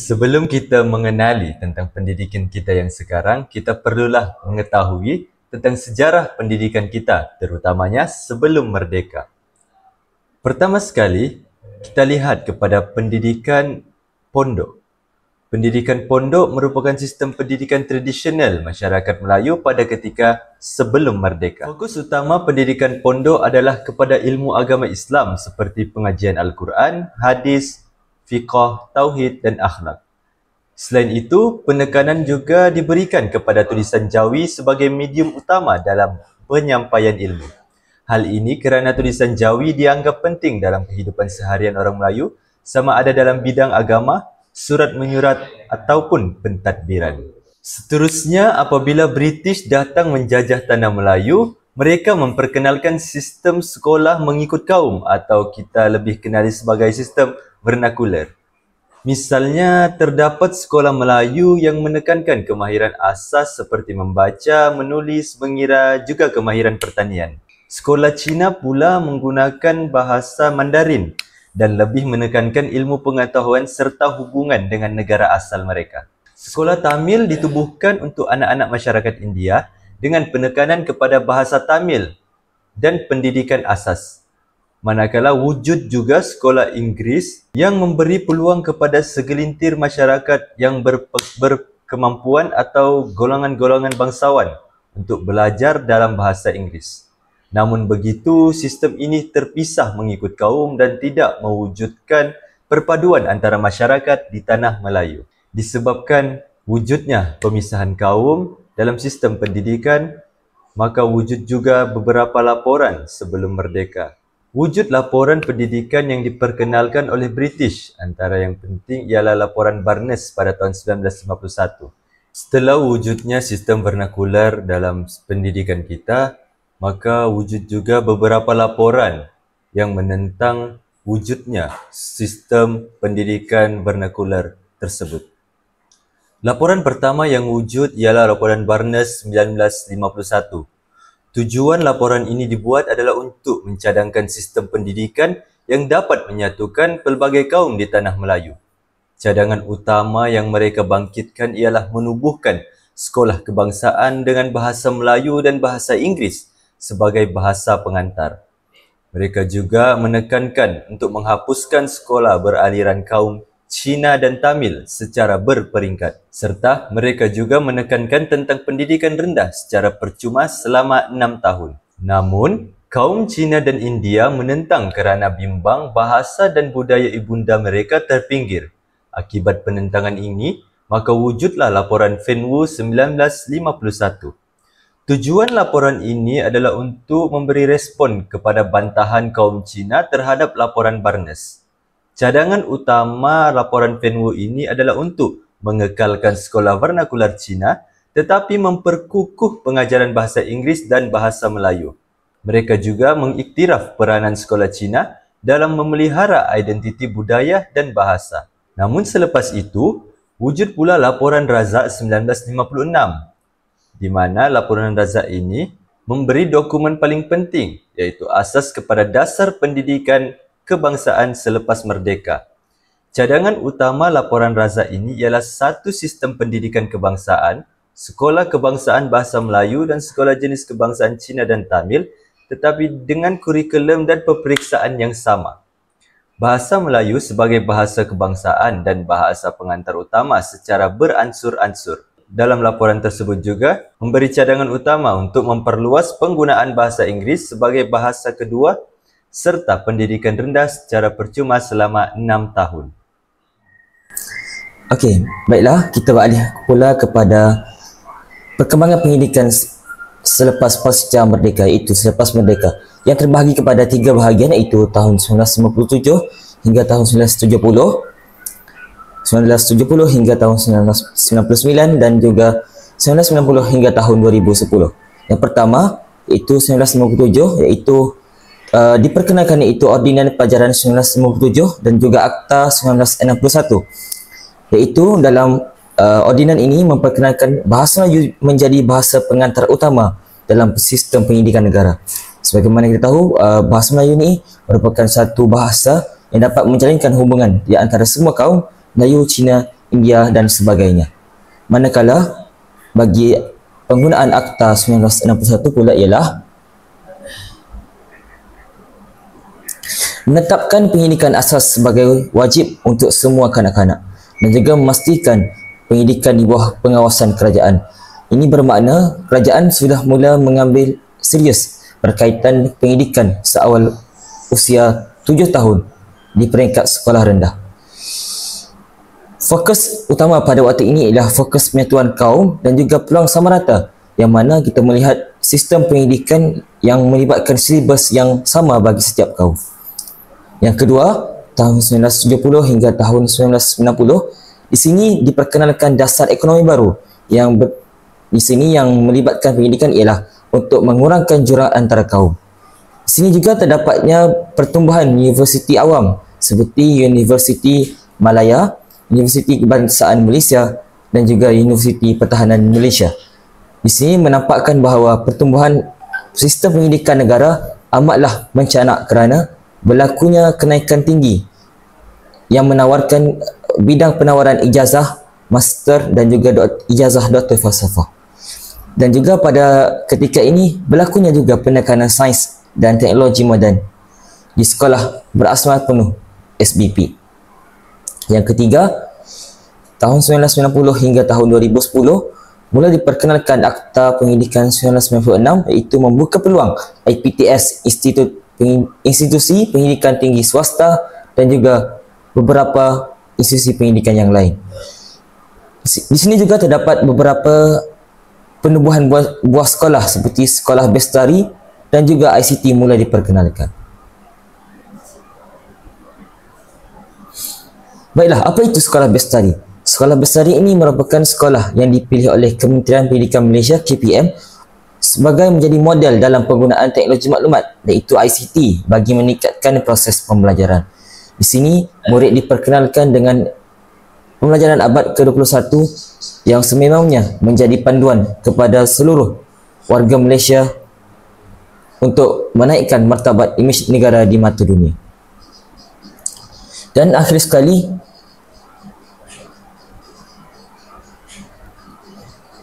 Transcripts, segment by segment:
Sebelum kita mengenali tentang pendidikan kita yang sekarang, kita perlulah mengetahui tentang sejarah pendidikan kita, terutamanya sebelum merdeka. Pertama sekali, kita lihat kepada pendidikan pondok. Pendidikan pondok merupakan sistem pendidikan tradisional masyarakat Melayu pada ketika sebelum merdeka. Fokus utama pendidikan pondok adalah kepada ilmu agama Islam seperti pengajian Al-Quran, hadis, fiqh, tauhid dan akhlak. Selain itu, penekanan juga diberikan kepada tulisan Jawi sebagai medium utama dalam penyampaian ilmu. Hal ini kerana tulisan Jawi dianggap penting dalam kehidupan seharian orang Melayu, sama ada dalam bidang agama, surat menyurat ataupun pentadbiran. Seterusnya, apabila British datang menjajah tanah Melayu, mereka memperkenalkan sistem sekolah mengikut kaum atau kita lebih kenali sebagai sistem vernakular. Misalnya, terdapat sekolah Melayu yang menekankan kemahiran asas seperti membaca, menulis, mengira, juga kemahiran pertanian. Sekolah Cina pula menggunakan bahasa Mandarin dan lebih menekankan ilmu pengetahuan serta hubungan dengan negara asal mereka. Sekolah Tamil ditubuhkan untuk anak-anak masyarakat India dengan penekanan kepada bahasa Tamil dan pendidikan asas. Manakala wujud juga sekolah Inggeris yang memberi peluang kepada segelintir masyarakat yang berkemampuan atau golongan-golongan bangsawan untuk belajar dalam bahasa Inggeris. Namun begitu, sistem ini terpisah mengikut kaum dan tidak mewujudkan perpaduan antara masyarakat di tanah Melayu. Disebabkan wujudnya pemisahan kaum dalam sistem pendidikan, maka wujud juga beberapa laporan sebelum merdeka. Wujud laporan pendidikan yang diperkenalkan oleh British, antara yang penting ialah laporan Barnes pada tahun 1951. Setelah wujudnya sistem vernakular dalam pendidikan kita, maka wujud juga beberapa laporan yang menentang wujudnya sistem pendidikan vernakular tersebut. Laporan pertama yang wujud ialah laporan Barnes 1951. Tujuan laporan ini dibuat adalah untuk mencadangkan sistem pendidikan yang dapat menyatukan pelbagai kaum di tanah Melayu. Cadangan utama yang mereka bangkitkan ialah menubuhkan sekolah kebangsaan dengan bahasa Melayu dan bahasa Inggeris sebagai bahasa pengantar. Mereka juga menekankan untuk menghapuskan sekolah beraliran kaum Cina dan Tamil secara berperingkat, serta mereka juga menekankan tentang pendidikan rendah secara percuma selama 6 tahun. Namun, kaum Cina dan India menentang kerana bimbang bahasa dan budaya ibunda mereka terpinggir. Akibat penentangan ini, maka wujudlah laporan Fenwu 1951. Tujuan laporan ini adalah untuk memberi respon kepada bantahan kaum Cina terhadap laporan Barnes. Cadangan utama laporan Fenwu ini adalah untuk mengekalkan sekolah vernakular Cina tetapi memperkukuh pengajaran bahasa Inggeris dan bahasa Melayu. Mereka juga mengiktiraf peranan sekolah Cina dalam memelihara identiti budaya dan bahasa. Namun selepas itu, wujud pula laporan Razak 1956, di mana laporan Razak ini memberi dokumen paling penting, iaitu asas kepada dasar pendidikan kebangsaan selepas merdeka. Cadangan utama laporan Razak ini ialah satu sistem pendidikan kebangsaan, sekolah kebangsaan bahasa Melayu dan sekolah jenis kebangsaan Cina dan Tamil, tetapi dengan kurikulum dan peperiksaan yang sama. Bahasa Melayu sebagai bahasa kebangsaan dan bahasa pengantar utama secara beransur-ansur. Dalam laporan tersebut juga memberi cadangan utama untuk memperluas penggunaan bahasa Inggeris sebagai bahasa kedua serta pendidikan rendah secara percuma selama 6 tahun. Okey, baiklah, kita beralih pula kepada perkembangan pendidikan selepas pasca merdeka, iaitu selepas merdeka, yang terbahagi kepada 3 bahagian, iaitu tahun 1957 hingga tahun 1970 hingga tahun 1999 dan juga 1990 hingga tahun 2010. Yang pertama iaitu 1957, iaitu diperkenalkan iaitu Ordinan Pelajaran 1957 dan juga Akta 1961, iaitu dalam ordinan ini memperkenalkan bahasa Melayu menjadi bahasa pengantar utama dalam sistem pendidikan negara. Sebagaimana kita tahu, bahasa Melayu ini merupakan satu bahasa yang dapat menjalinkan hubungan di antara semua kaum Melayu, Cina India dan sebagainya. Manakala bagi penggunaan Akta 1961 pula ialah menetapkan pendidikan asas sebagai wajib untuk semua kanak-kanak dan juga memastikan pendidikan di bawah pengawasan kerajaan. Ini bermakna kerajaan sudah mula mengambil serius berkaitan pendidikan seawal usia 7 tahun di peringkat sekolah rendah. Fokus utama pada waktu ini ialah fokus penyatuan kaum dan juga peluang sama rata, yang mana kita melihat sistem pendidikan yang melibatkan silibus yang sama bagi setiap kaum. Yang kedua, tahun 1970 hingga tahun 1990, di sini diperkenalkan dasar ekonomi baru di sini yang melibatkan pendidikan ialah untuk mengurangkan jurang antara kaum. Di sini juga terdapatnya pertumbuhan universiti awam seperti Universiti Malaya, Universiti Kebangsaan Malaysia dan juga Universiti Pertahanan Malaysia. Di sini menampakkan bahawa pertumbuhan sistem pendidikan negara amatlah mencanak kerana berlakunya kenaikan tinggi yang menawarkan bidang penawaran ijazah master dan juga ijazah doktor falsafah. Dan juga pada ketika ini berlakunya juga penekanan sains dan teknologi moden di sekolah berasmal penuh SBP. Yang ketiga, tahun 1990 hingga tahun 2010 mula diperkenalkan Akta Pendidikan 1996, iaitu membuka peluang IPTS, institusi pendidikan tinggi swasta dan juga beberapa institusi pendidikan yang lain. Di sini juga terdapat beberapa penubuhan buah sekolah seperti Sekolah Bestari dan juga ICT mula diperkenalkan. Baiklah, apa itu Sekolah Bestari? Sekolah Bestari ini merupakan sekolah yang dipilih oleh Kementerian Pendidikan Malaysia KPM sebagai menjadi model dalam penggunaan teknologi maklumat, iaitu ICT, bagi meningkatkan proses pembelajaran. Di sini murid diperkenalkan dengan pembelajaran abad ke-21 yang sememangnya menjadi panduan kepada seluruh warga Malaysia untuk menaikkan martabat imej negara di mata dunia. Dan akhir sekali,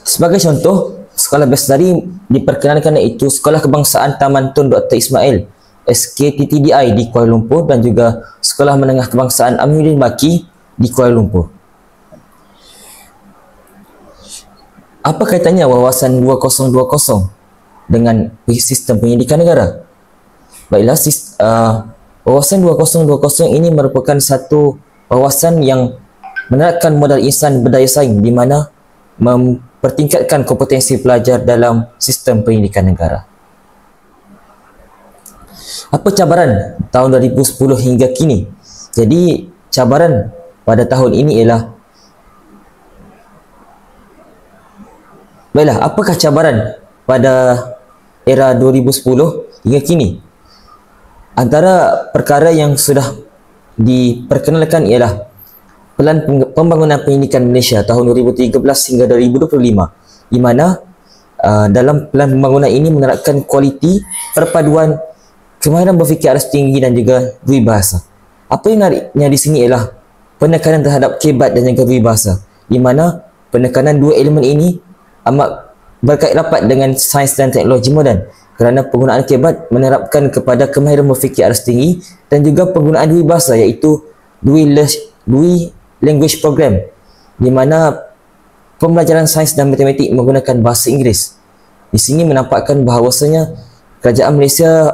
sebagai contoh, Sekolah Bestari diperkenalkan iaitu Sekolah Kebangsaan Taman Tun Dr. Ismail SKTTDI di Kuala Lumpur dan juga Sekolah Menengah Kebangsaan Aminuddin Baki di Kuala Lumpur. Apa kaitannya wawasan 2020 dengan sistem pendidikan negara? Baiklah, wawasan 2020 ini merupakan satu wawasan yang menerapkan modal insan berdaya saing di mana mempertingkatkan kompetensi pelajar dalam sistem pendidikan negara. Apa cabaran tahun 2010 hingga kini? Jadi, cabaran pada tahun ini ialah, baiklah, apakah cabaran pada era 2010 hingga kini? Antara perkara yang sudah diperkenalkan ialah Pelan Pembangunan Pendidikan Malaysia tahun 2013 hingga 2025, di mana dalam pelan pembangunan ini menerapkan kualiti perpaduan kemahiran berfikir aras tinggi dan juga peribahasa. Apa yang menariknya di sini ialah penekanan terhadap kebat dan juga peribahasa, di mana penekanan dua elemen ini amat berkait rapat dengan sains dan teknologi moden, kerana penggunaan kebat menerapkan kepada kemahiran berfikir aras tinggi dan juga penggunaan dua bahasa, iaitu dua language program, di mana pembelajaran sains dan matematik menggunakan bahasa Inggeris. Di sini menampakkan bahawasanya kerajaan Malaysia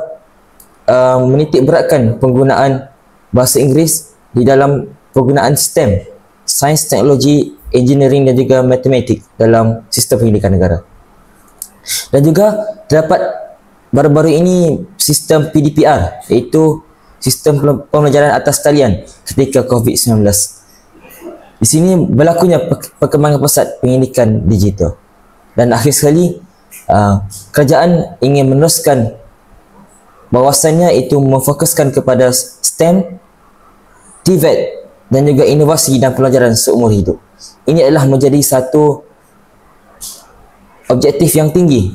menitik beratkan penggunaan bahasa Inggeris di dalam penggunaan STEM, sains, teknologi, engineering dan juga matematik dalam sistem pendidikan negara. Dan juga terdapat baru-baru ini sistem PDPR, iaitu sistem pembelajaran atas talian ketika COVID-19. Di sini berlakunya perkembangan pesat pendidikan digital. Dan akhir sekali, kerajaan ingin meneruskan bahawasanya itu memfokuskan kepada STEM, TVET dan juga inovasi dan pelajaran seumur hidup. Ini adalah menjadi satu objektif yang tinggi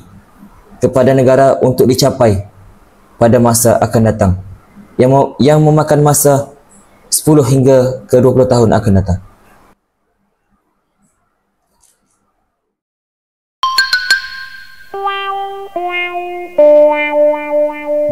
kepada negara untuk dicapai pada masa akan datang, yang memakan masa 10 hingga ke 20 tahun akan datang.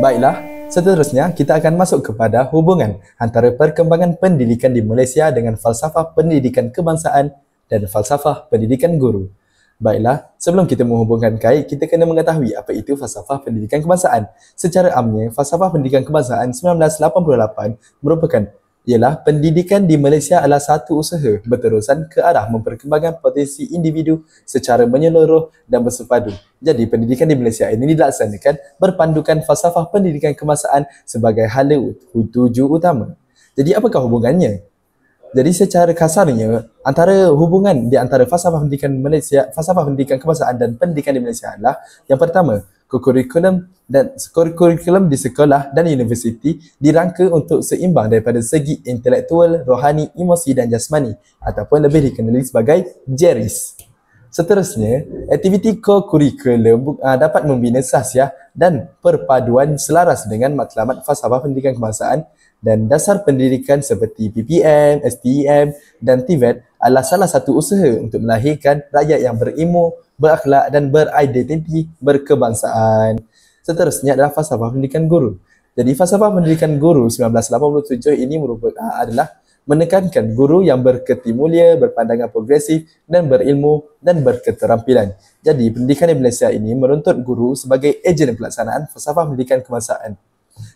Baiklah, seterusnya kita akan masuk kepada hubungan antara perkembangan pendidikan di Malaysia dengan falsafah pendidikan kebangsaan dan falsafah pendidikan guru. Baiklah, sebelum kita menghubungkan kait, kita kena mengetahui apa itu falsafah pendidikan kebangsaan. Secara amnya, falsafah pendidikan kebangsaan 1988 merupakan ialah pendidikan di Malaysia adalah satu usaha berterusan ke arah memperkembangkan potensi individu secara menyeluruh dan bersepadu. Jadi, pendidikan di Malaysia ini dilaksanakan berpandukan falsafah pendidikan kebangsaan sebagai hala tuju utama. Jadi, apakah hubungannya? Jadi, secara kasarnya, antara hubungan di antara falsafah pendidikan Malaysia, falsafah pendidikan kebangsaan dan pendidikan di Malaysia adalah yang pertama, kurikulum di sekolah dan universiti dirangka untuk seimbang daripada segi intelektual, rohani, emosi dan jasmani ataupun lebih dikenali sebagai JERIS. Seterusnya, aktiviti co-kurikulum dapat membina sahsiah dan perpaduan selaras dengan matlamat falsafah pendidikan kebangsaan dan dasar pendidikan seperti PPM, STEM dan TVET adalah salah satu usaha untuk melahirkan rakyat yang berilmu, berakhlak dan beridentiti berkebangsaan. Seterusnya adalah falsafah pendidikan guru. Jadi falsafah pendidikan guru 1987 ini adalah menekankan guru yang berkerti mulia, berpandangan progresif dan berilmu dan berketerampilan. Jadi pendidikan di Malaysia ini menuntut guru sebagai ejen pelaksanaan falsafah pendidikan kebangsaan.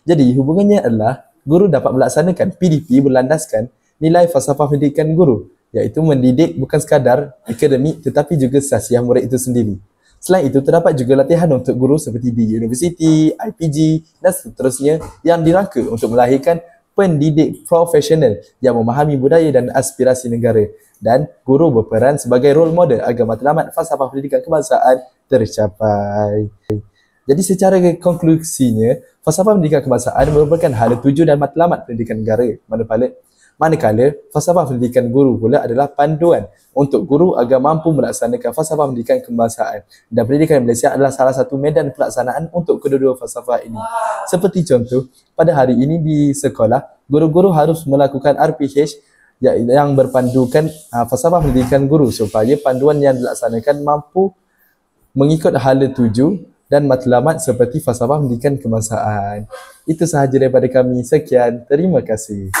Jadi hubungannya adalah guru dapat melaksanakan PDP berlandaskan nilai falsafah pendidikan guru, iaitu mendidik bukan sekadar akademik tetapi juga sahsiah murid itu sendiri. Selain itu, terdapat juga latihan untuk guru seperti di universiti, IPG dan seterusnya yang dirangka untuk melahirkan pendidik profesional yang memahami budaya dan aspirasi negara, dan guru berperan sebagai role model agar matlamat falsafah pendidikan kebangsaan tercapai. Jadi secara konklusinya, falsafah pendidikan kebangsaan merupakan hala tuju dan matlamat pendidikan negara. Manakala falsafah pendidikan guru pula adalah panduan untuk guru agar mampu melaksanakan falsafah pendidikan kebangsaan. Dan pendidikan Malaysia adalah salah satu medan pelaksanaan untuk kedua-dua falsafah ini. Seperti contoh, pada hari ini di sekolah, guru-guru harus melakukan RPH yang berpandukan falsafah pendidikan guru supaya panduan yang dilaksanakan mampu mengikut hala tuju dan matlamat seperti falsafah pendidikan kebangsaan. Itu sahaja daripada kami. Sekian. Terima kasih.